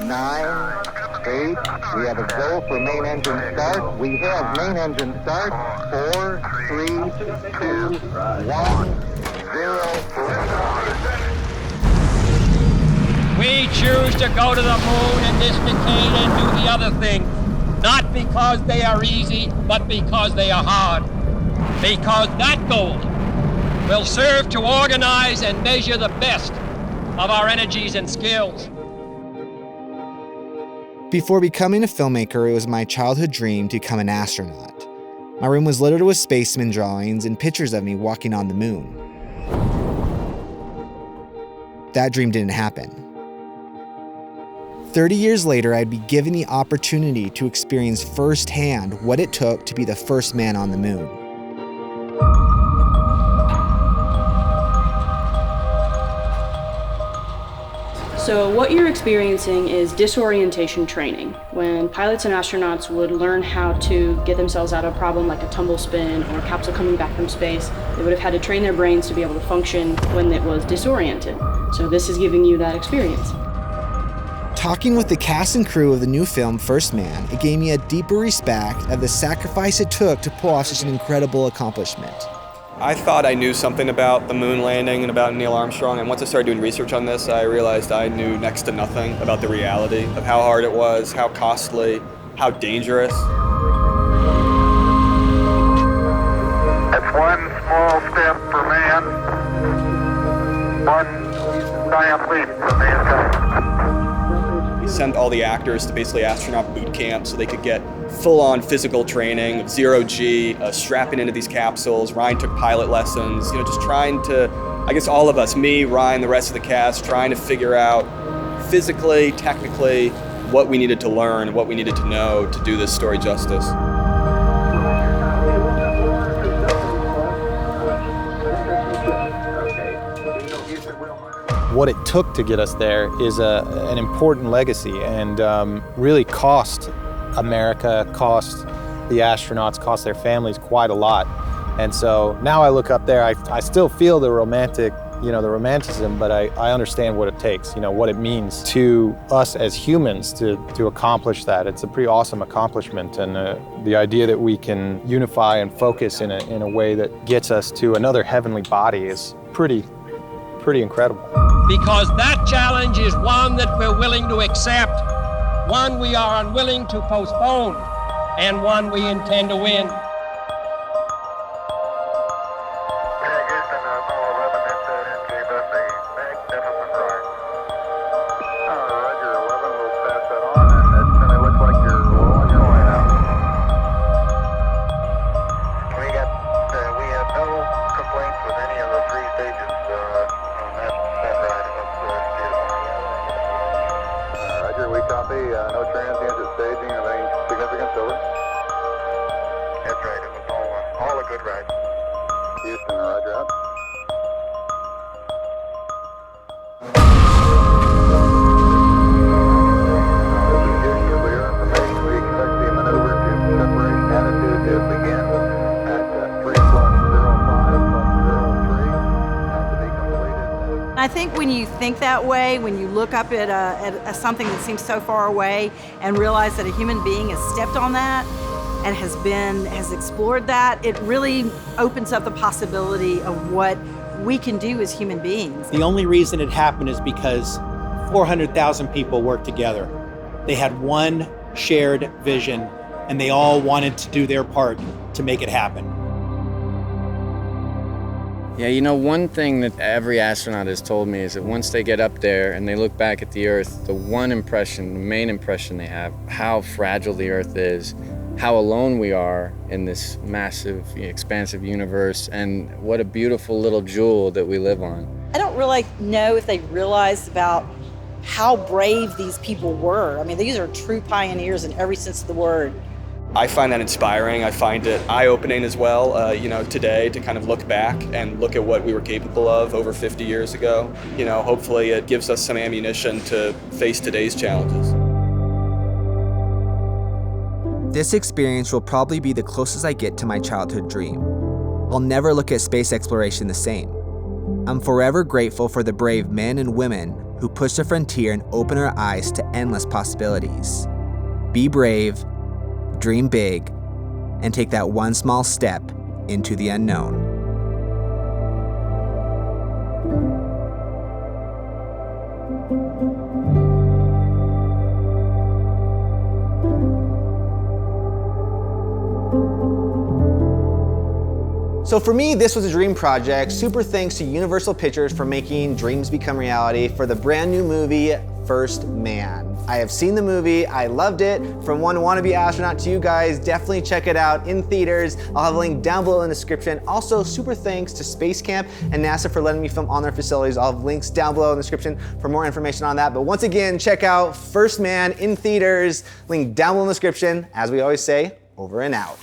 9, 8. We have a go for main engine start. We have main engine start. 4, 3, 2, 1, 0. We choose to go to the moon in this decade and do the other thing, not because they are easy, but because they are hard. Because that goal will serve to organize and measure the best of our energies and skills. Before becoming a filmmaker, it was my childhood dream to become an astronaut. My room was littered with spaceman drawings and pictures of me walking on the moon. That dream didn't happen. 30 years later, I'd be given the opportunity to experience firsthand what it took to be the first man on the moon. So what you're experiencing is disorientation training, when pilots and astronauts would learn how to get themselves out of a problem like a tumble spin or a capsule coming back from space. They would have had to train their brains to be able to function when it was disoriented. So this is giving you that experience. Talking with the cast and crew of the new film, First Man, it gave me a deeper respect of the sacrifice it took to pull off such an incredible accomplishment. I thought I knew something about the moon landing and about Neil Armstrong, and once I started doing research on this, I realized I knew next to nothing about the reality of how hard it was, how costly, how dangerous. That's one small step for man, one giant leap for mankind. We sent all the actors to basically astronaut boot camp so they could get full-on physical training, zero-G, strapping into these capsules. Ryan took pilot lessons, just trying to, I guess all of us, me, Ryan, the rest of the cast, trying to figure out physically, technically, what we needed to learn, what we needed to know to do this story justice. What it took to get us there is an important legacy, and really cost America, cost the astronauts, cost their families quite a lot. And so now I look up there, I still feel the romanticism, but I understand what it takes, what it means to us as humans to accomplish that. It's a pretty awesome accomplishment, and the idea that we can unify and focus in a way that gets us to another heavenly body is pretty incredible. Because that challenge is one that we're willing to accept, one we are unwilling to postpone, and one we intend to win. I think when you think that way, when you look up at something that seems so far away and realize that a human being has stepped on that and has explored that, it really opens up the possibility of what we can do as human beings. The only reason it happened is because 400,000 people worked together. They had one shared vision, and they all wanted to do their part to make it happen. Yeah, one thing that every astronaut has told me is that once they get up there and they look back at the Earth, the main impression they have, how fragile the Earth is, how alone we are in this massive, expansive universe, and what a beautiful little jewel that we live on. I don't really know if they realize about how brave these people were. I mean, these are true pioneers in every sense of the word. I find that inspiring. I find it eye-opening as well, today to kind of look back and look at what we were capable of over 50 years ago. Hopefully it gives us some ammunition to face today's challenges. This experience will probably be the closest I get to my childhood dream. I'll never look at space exploration the same. I'm forever grateful for the brave men and women who push the frontier and open our eyes to endless possibilities. Be brave, dream big, and take that one small step into the unknown. So for me, this was a dream project. Super thanks to Universal Pictures for making dreams become reality for the brand new movie, First Man. I have seen the movie, I loved it. From one wannabe astronaut to you guys, definitely check it out in theaters. I'll have a link down below in the description. Also, super thanks to Space Camp and NASA for letting me film on their facilities. I'll have links down below in the description for more information on that. But once again, check out First Man in theaters, link down below in the description. As we always say, over and out.